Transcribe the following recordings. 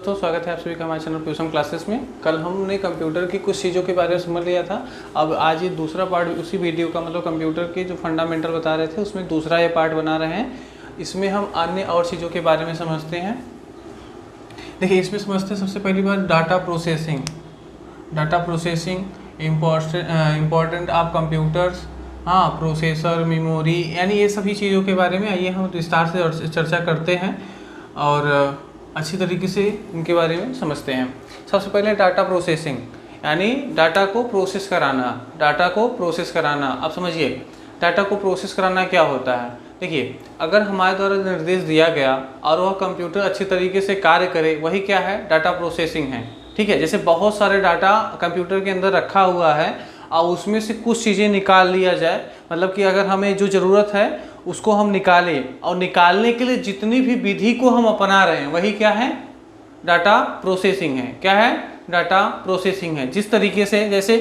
तो स्वागत है आप सभी का हमारे चैनल प्यूसम क्लासेस में। कल हमने कंप्यूटर की कुछ चीज़ों के बारे में समझ लिया था। अब आज ये दूसरा पार्ट उसी वीडियो का, मतलब कंप्यूटर के जो फंडामेंटल बता रहे थे उसमें दूसरा ये पार्ट बना रहे हैं। इसमें हम अन्य और चीज़ों के बारे में समझते हैं। देखिए इसमें समझते हैं सबसे पहली बात data processing. Data processing important आप कंप्यूटर्स, हाँ, प्रोसेसर, मेमोरी, यानी ये सभी चीज़ों के बारे में आइए हम विस्तार से चर्चा करते हैं और अच्छी तरीके से इनके बारे में समझते हैं। सबसे पहले डाटा प्रोसेसिंग, यानी डाटा को प्रोसेस कराना। डाटा को प्रोसेस कराना, आप समझिए डाटा को प्रोसेस कराना क्या होता है। देखिए अगर हमारे द्वारा निर्देश दिया गया और वह कंप्यूटर अच्छी तरीके से कार्य करे, वही क्या है, डाटा प्रोसेसिंग है। ठीक है, जैसे बहुत सारे डाटा कंप्यूटर के अंदर रखा हुआ है और उसमें से कुछ चीज़ें निकाल लिया जाए, मतलब कि अगर हमें जो ज़रूरत है उसको हम निकालें, और निकालने के लिए जितनी भी विधि को हम अपना रहे हैं वही क्या है, डाटा प्रोसेसिंग है। क्या है, डाटा प्रोसेसिंग है। जिस तरीके से, जैसे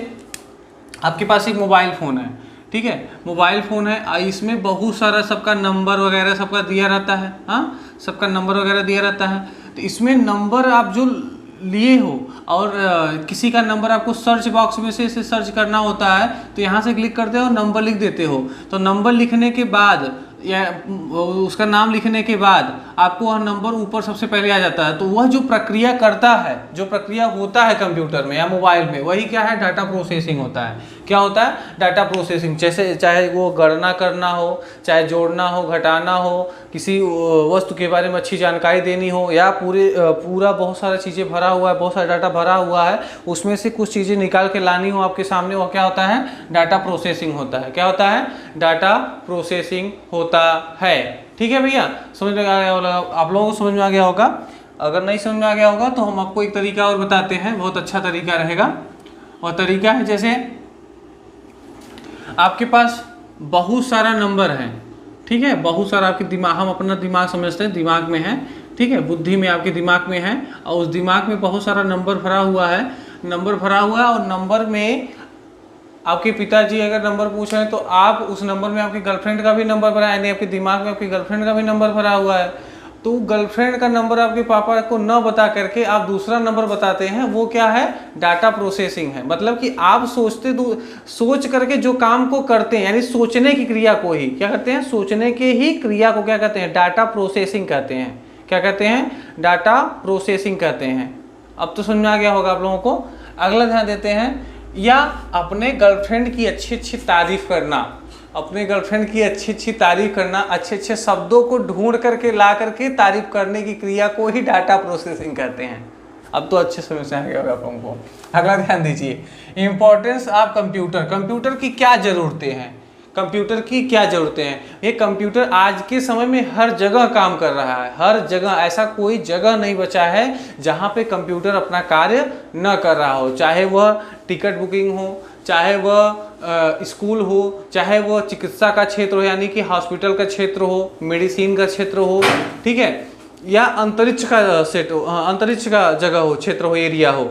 आपके पास एक मोबाइल फ़ोन है, ठीक है, मोबाइल फ़ोन है, इसमें बहुत सारा सबका नंबर वगैरह सबका दिया रहता है, हाँ, सबका नंबर वगैरह दिया रहता है। तो इसमें नंबर आप जो लिए हो और किसी का नंबर आपको सर्च बॉक्स में से सर्च करना होता है, तो यहाँ से क्लिक करते हो, नंबर लिख देते हो। तो नंबर लिखने के बाद या उसका नाम लिखने के बाद आपको वह नंबर ऊपर सबसे पहले आ जाता है। तो वह जो प्रक्रिया करता है, जो प्रक्रिया होता है कंप्यूटर में या मोबाइल में, वही क्या है, डाटा प्रोसेसिंग होता है। क्या होता है, डाटा प्रोसेसिंग। जैसे चाहे वो गणना करना हो, चाहे जोड़ना हो, घटाना हो, किसी वस्तु के बारे में अच्छी जानकारी देनी हो, या पूरा बहुत सारा चीज़ें भरा हुआ है, बहुत सारा डाटा भरा हुआ है, उसमें से कुछ चीज़ें निकाल के लानी हो आपके सामने, वो क्या होता है, डाटा प्रोसेसिंग होता है। क्या होता है, डाटा प्रोसेसिंग होता है। ठीक है भैया, समझ में आ गया होगा आप लोगों को, समझ में आ गया होगा। अगर नहीं समझ में आ गया होगा तो हम आपको एक तरीका और बताते हैं, बहुत अच्छा तरीका रहेगा। वह तरीका है, जैसे आपके पास बहुत सारा नंबर है, ठीक है, बहुत सारा आपके दिमाग, हम अपना दिमाग समझते हैं, दिमाग में है, ठीक है, बुद्धि में आपके दिमाग में है, और उस दिमाग में बहुत सारा नंबर भरा हुआ है, नंबर भरा हुआ है। और नंबर में आपके पिताजी अगर नंबर पूछ रहे हैं तो आप उस नंबर में आपकी गर्लफ्रेंड का भी नंबर भरा है, यानी आपके दिमाग में आपकी गर्लफ्रेंड का भी नंबर भरा हुआ है। तो गर्लफ्रेंड का नंबर आपके पापा को न बता करके आप दूसरा नंबर बताते हैं, वो क्या है, डाटा प्रोसेसिंग है। मतलब कि आप सोच करके जो काम को करते हैं, यानी सोचने की क्रिया को ही क्या करते हैं, सोचने के ही क्रिया को क्या कहते हैं, डाटा प्रोसेसिंग कहते हैं। क्या कहते हैं, डाटा प्रोसेसिंग कहते हैं। अब तो समझ में आ गया होगा आप लोगों को। अगला ध्यान देते हैं, या अपने गर्लफ्रेंड की अच्छी अच्छी तारीफ करना। अपने गर्लफ्रेंड की अच्छी अच्छी तारीफ करना, अच्छे अच्छे शब्दों को ढूंढ करके ला करके तारीफ करने की क्रिया को ही डाटा प्रोसेसिंग कहते हैं। अब तो अच्छे समझ में आ गया होगा आप लोगों को। अगला ध्यान दीजिए, इंपॉर्टेंस ऑफ कंप्यूटर। कंप्यूटर की क्या ज़रूरतें हैं, कंप्यूटर की क्या ज़रूरतें हैं। ये कंप्यूटर आज के समय में हर जगह काम कर रहा है, हर जगह। ऐसा कोई जगह नहीं बचा है जहाँ पे कंप्यूटर अपना कार्य न कर रहा हो, चाहे वह टिकट बुकिंग हो, चाहे वह स्कूल हो, चाहे वह चिकित्सा का क्षेत्र हो, यानी कि हॉस्पिटल का क्षेत्र हो, मेडिसिन का क्षेत्र हो, ठीक है, या अंतरिक्ष का सेट हो, अंतरिक्ष का जगह हो, क्षेत्र हो, एरिया हो,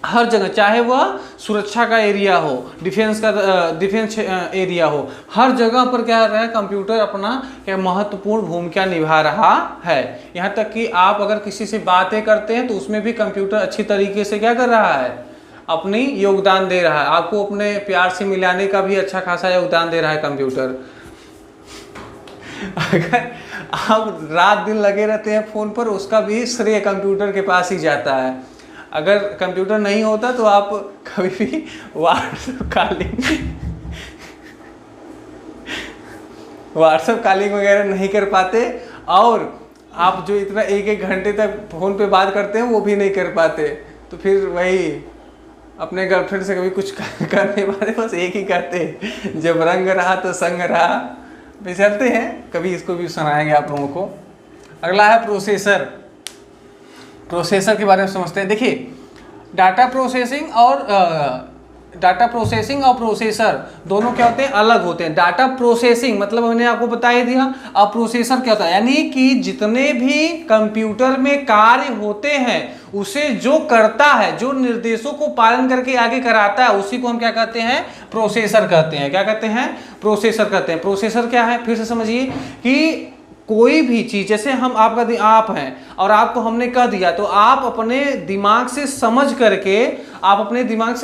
हर जगह, चाहे वह सुरक्षा का एरिया हो, डिफेंस एरिया हो, हर जगह पर क्या रहा है, कंप्यूटर अपना क्या महत्वपूर्ण भूमिका निभा रहा है। यहाँ तक कि आप अगर किसी से बातें करते हैं तो उसमें भी कंप्यूटर अच्छी तरीके से क्या कर रहा है, अपनी योगदान दे रहा है। आपको अपने प्यार से मिलाने का भी अच्छा खासा योगदान दे रहा है कंप्यूटर। अगर आप रात दिन लगे रहते हैं फ़ोन पर, उसका भी श्रेय कंप्यूटर के पास ही जाता है। अगर कंप्यूटर नहीं होता तो आप कभी भी व्हाट्सएप कॉलिंग वगैरह नहीं कर पाते, और आप जो इतना एक एक घंटे तक फ़ोन पे बात करते हैं वो भी नहीं कर पाते। तो फिर वही अपने गर्लफ्रेंड से कभी कुछ करने वाले बस एक ही कहते, जब रंग रहा तो संग रहा। भी चलते हैं, कभी इसको भी सुनाएंगे आप लोगों को। अगला है प्रोसेसर। प्रोसेसर के बारे में समझते हैं। देखिए डाटा प्रोसेसिंग और प्रोसेसर दोनों क्या होते हैं, अलग होते हैं। डाटा प्रोसेसिंग मतलब मैंने आपको बता ही दिया। अब प्रोसेसर क्या होता है, यानी कि जितने भी कंप्यूटर में कार्य होते हैं उसे जो करता है, जो निर्देशों को पालन करके आगे कराता है, उसी को हम क्या कहते हैं, प्रोसेसर कहते हैं। क्या कहते हैं, प्रोसेसर कहते हैं। प्रोसेसर क्या है, फिर से समझिए कि कोई भी चीज, जैसे हम आप हैं और आपको हमने कह दिया, तो आप अपने दिमाग से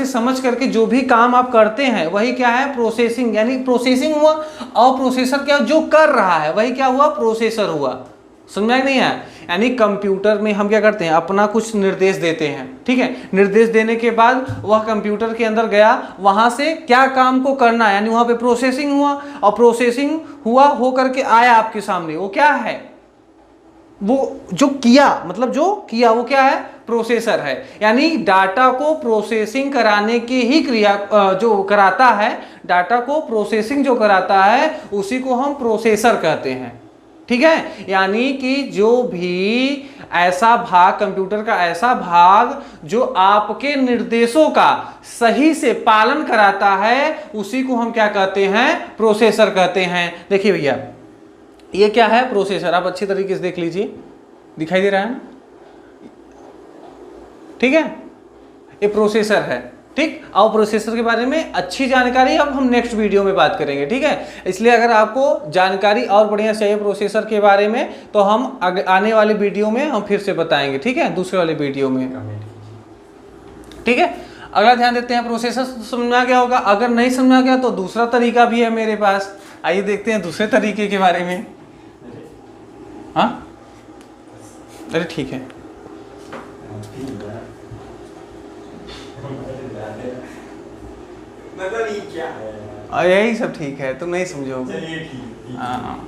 समझ करके जो भी काम आप करते हैं वही क्या है, प्रोसेसिंग, यानी प्रोसेसिंग हुआ। और प्रोसेसर क्या, जो कर रहा है वही क्या हुआ, प्रोसेसर हुआ। समझ में नहीं है? यानी कंप्यूटर में हम क्या करते हैं, अपना कुछ निर्देश देते हैं, ठीक है। निर्देश देने के बाद वह कंप्यूटर के अंदर गया, वहां से क्या काम को करना है, यानी वहां पे प्रोसेसिंग हुआ, और प्रोसेसिंग हुआ हो करके आया आपके सामने, वो क्या है, वो जो किया, मतलब जो किया वो क्या है, प्रोसेसर है। यानी डाटा को प्रोसेसिंग कराने की ही क्रिया जो कराता है, डाटा को प्रोसेसिंग जो कराता है उसी को हम प्रोसेसर कहते हैं, ठीक है। यानी कि जो भी ऐसा भाग, कंप्यूटर का ऐसा भाग जो आपके निर्देशों का सही से पालन कराता है, उसी को हम क्या कहते हैं, प्रोसेसर कहते हैं। देखिए भैया, ये क्या है, प्रोसेसर। आप अच्छी तरीके से देख लीजिए, दिखाई दे रहा है ना, ठीक है, ये प्रोसेसर है, ठीक। और प्रोसेसर के बारे में अच्छी जानकारी अब हम नेक्स्ट वीडियो में बात करेंगे, ठीक है। इसलिए अगर आपको जानकारी और बढ़िया चाहिए प्रोसेसर के बारे में, तो हम आने वाले वीडियो में हम फिर से बताएंगे, ठीक है, दूसरे वाले वीडियो में, ठीक है। अगला ध्यान देते हैं, प्रोसेसर समझ में आ गया होगा। अगर नहीं समझ में आ गया तो दूसरा तरीका भी है मेरे पास, आइए देखते हैं दूसरे तरीके के बारे में। हाँ, अरे ठीक है, क्या है, यही सब ठीक है, तुम नहीं समझोगे। हाँ,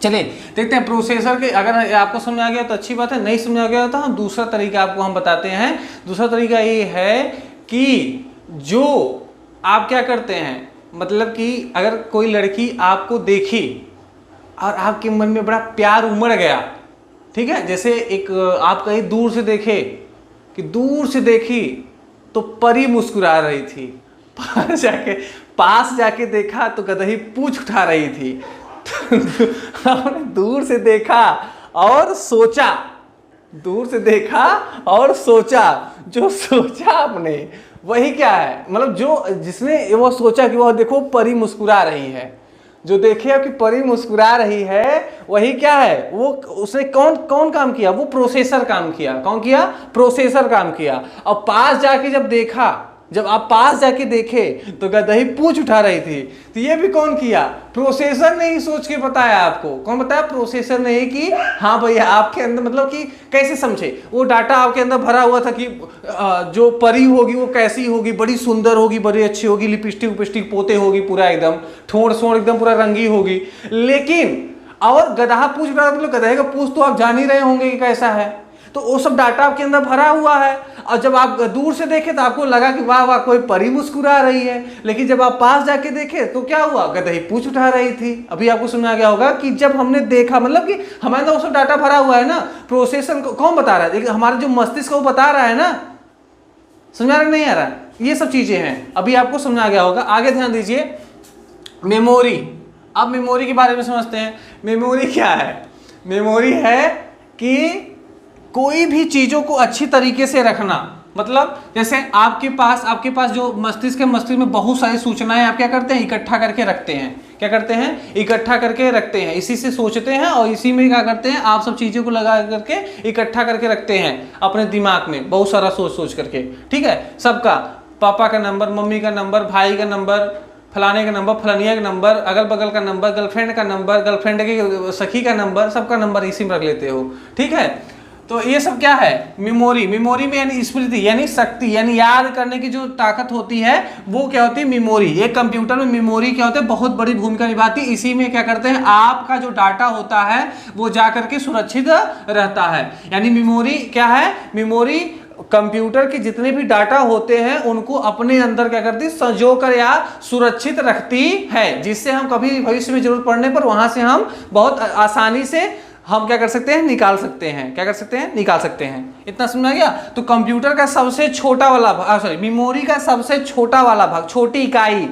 चलिए देखते हैं प्रोसेसर के। अगर आपको समझ आ गया तो अच्छी बात है, नहीं समझ आ गया तो हम दूसरा तरीका आपको हम बताते हैं। दूसरा तरीका ये है कि जो आप क्या करते हैं, मतलब कि अगर कोई लड़की आपको देखी और आपके मन में बड़ा प्यार उमड़ गया, ठीक है, जैसे एक आप कहीं दूर से देखे, कि दूर से देखी तो परी मुस्कुरा रही थी, पास जाके देखा तो गदही पूंछ उठा रही थी। आपने दूर से देखा और सोचा, दूर से देखा और सोचा, जो सोचा आपने वही क्या है, मतलब जो जिसने वो सोचा कि वह देखो परी मुस्कुरा रही है, जो देखे आपकी परी मुस्कुरा रही है वही क्या है, वो उसने कौन काम किया, वो प्रोसेसर काम किया। कौन किया, प्रोसेसर काम किया। और पास जाके जब देखा, जब आप पास जाके देखे तो गदही पूंछ उठा रही थी, तो ये भी कौन किया, प्रोसेसर ने ही सोच के बताया आपको। कौन बताया, प्रोसेसर ने ही कि हाँ भैया आपके अंदर, मतलब कि कैसे समझे, वो डाटा आपके अंदर भरा हुआ था कि जो परी होगी वो कैसी होगी, बड़ी सुंदर होगी, बड़ी अच्छी होगी, लिपस्टिक उपिस्टिक पोते होगी, पूरा एकदम ठोड़ सोड़ एकदम पूरा रंगी होगी। लेकिन और गधा पूछ रहा, मतलब गधे का पूछ तो आप जान ही रहे होंगे कि कैसा है, तो वो सब डाटा आपके अंदर भरा हुआ है। और जब आप दूर से देखे तो आपको लगा कि वाह वाह कोई परी मुस्कुरा रही है, लेकिन जब आप पास जाके देखे तो क्या हुआ, गदही पूंछ उठा रही थी। अभी आपको समझ आ गया होगा कि जब हमने देखा, मतलब कि हमारे अंदर वो सब डाटा भरा हुआ है ना, प्रोसेसर कौन बता रहा है, हमारे जो मस्तिष्क वो बता रहा है ना। समझ आ रहा नहीं आ रहा, ये सब चीजें हैं, अभी आपको समझ आ गया होगा। आगे ध्यान दीजिए, मेमोरी। अब मेमोरी के बारे में समझते हैं। मेमोरी क्या है, मेमोरी है कि कोई भी चीजों को अच्छी तरीके से रखना, मतलब जैसे आपके पास जो मस्तिष्क में बहुत सारी सूचनाएं आप क्या करते हैं, इकट्ठा करके रखते हैं। क्या करते हैं, इकट्ठा करके रखते हैं, इसी से सोचते हैं और इसी में क्या करते हैं, आप सब चीजों को लगा करके इकट्ठा करके रखते हैं अपने दिमाग में, बहुत सारा सोच करके, ठीक है। सबका, पापा का नंबर, मम्मी का नंबर, भाई का नंबर, फलाने का नंबर, फलानिया का नंबर, अगल बगल का नंबर, गर्लफ्रेंड का नंबर, गर्लफ्रेंड के सखी का नंबर, सबका नंबर इसी में रख लेते हो, ठीक है। तो ये सब क्या है, मेमोरी। मेमोरी में यानी स्मृति, यानी शक्ति, यानी याद करने की जो ताकत होती है वो क्या होती है, मेमोरी। एक कंप्यूटर में मेमोरी क्या होता है, बहुत बड़ी भूमिका निभाती है। इसी में क्या करते हैं, आपका जो डाटा होता है वो जा करके सुरक्षित रहता है। यानी मेमोरी क्या है, मेमोरी कंप्यूटर के जितने भी डाटा होते हैं उनको अपने अंदर क्या करती है, संजो कर या सुरक्षित रखती है, जिससे हम कभी भविष्य में जरूरत पड़ने पर वहां से हम बहुत आसानी से हम क्या कर सकते हैं, निकाल सकते हैं। क्या कर सकते हैं, निकाल सकते हैं। इतना समझ आ गया। तो कंप्यूटर का सबसे छोटा वाला भाग, सॉरी, मेमोरी का सबसे छोटा वाला भाग, छोटी इकाई,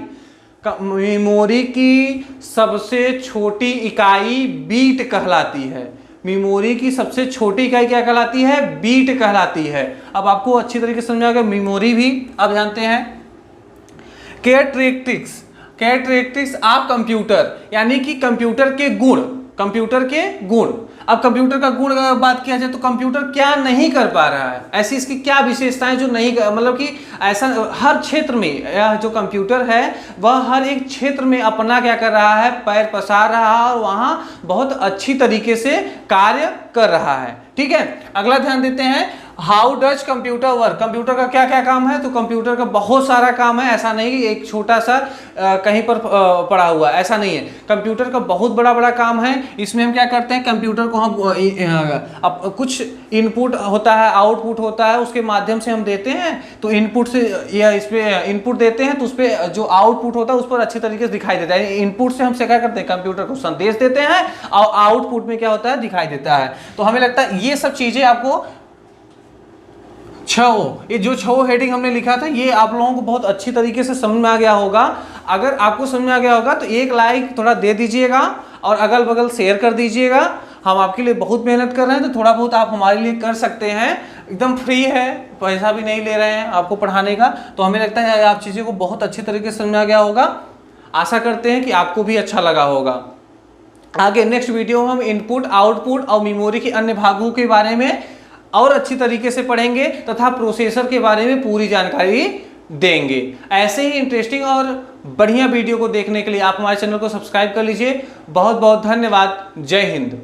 मेमोरी की सबसे छोटी इकाई बीट कहलाती है। मेमोरी की सबसे छोटी इकाई क्या कहलाती है, बीट कहलाती है। अब आपको अच्छी तरीके से समझ आ गया मेमोरी भी। अब जानते हैं कैरेक्टरिस्टिक्स। कैरेक्टरिस्टिक्स ऑफ कंप्यूटर, यानी कि कंप्यूटर के गुण, कंप्यूटर के गुण। अब कंप्यूटर का गुण अगर बात किया जाए तो कंप्यूटर क्या नहीं कर पा रहा है, ऐसी इसकी क्या विशेषताएं जो नहीं, मतलब कि ऐसा हर क्षेत्र में यह जो कंप्यूटर है वह हर एक क्षेत्र में अपना क्या कर रहा है, पैर पसार रहा है और वहां बहुत अच्छी तरीके से कार्य कर रहा है। ठीक है, अगला ध्यान देते हैं, how does computer work. Computer का क्या क्या काम है, तो कंप्यूटर का बहुत सारा काम है, ऐसा नहीं कि एक छोटा सा कहीं पर पड़ा हुआ है, ऐसा नहीं है। कंप्यूटर का बहुत बड़ा बड़ा काम है। इसमें हम क्या करते हैं, कंप्यूटर को हम अब कुछ इनपुट होता है, आउटपुट होता है, उसके माध्यम से हम देते हैं, तो इनपुट से या इस पे इनपुट देते हैं तो उस पर जो आउटपुट होता है उस पर अच्छी तरीके से दिखाई देता है। इनपुट से हम क्या करते हैं, कंप्यूटर को संदेश देते हैं और आउटपुट में क्या होता है, दिखाई देता है। तो हमें लगता है ये सब चीजें आपको ये जो 6 हेडिंग हमने लिखा था ये आप लोगों को बहुत अच्छी तरीके से समझ में आ गया होगा। अगर आपको समझ में आ गया होगा तो एक लाइक थोड़ा दे दीजिएगा और अगल बगल शेयर कर दीजिएगा। हम आपके लिए बहुत मेहनत कर रहे हैं, तो थोड़ा बहुत आप हमारे लिए कर सकते हैं, एकदम फ्री है, पैसा भी नहीं ले रहे हैं आपको पढ़ाने का। तो हमें लगता है आप चीज़ों को बहुत अच्छी तरीके से समझ में आ गया होगा। आशा करते हैं कि आपको भी अच्छा लगा होगा। आगे नेक्स्ट वीडियो में हम इनपुट, आउटपुट और मेमोरी के अन्य भागों के बारे में और अच्छी तरीके से पढ़ेंगे तथा प्रोसेसर के बारे में पूरी जानकारी देंगे। ऐसे ही इंटरेस्टिंग और बढ़िया वीडियो को देखने के लिए आप हमारे चैनल को सब्सक्राइब कर लीजिए। बहुत बहुत धन्यवाद। जय हिंद।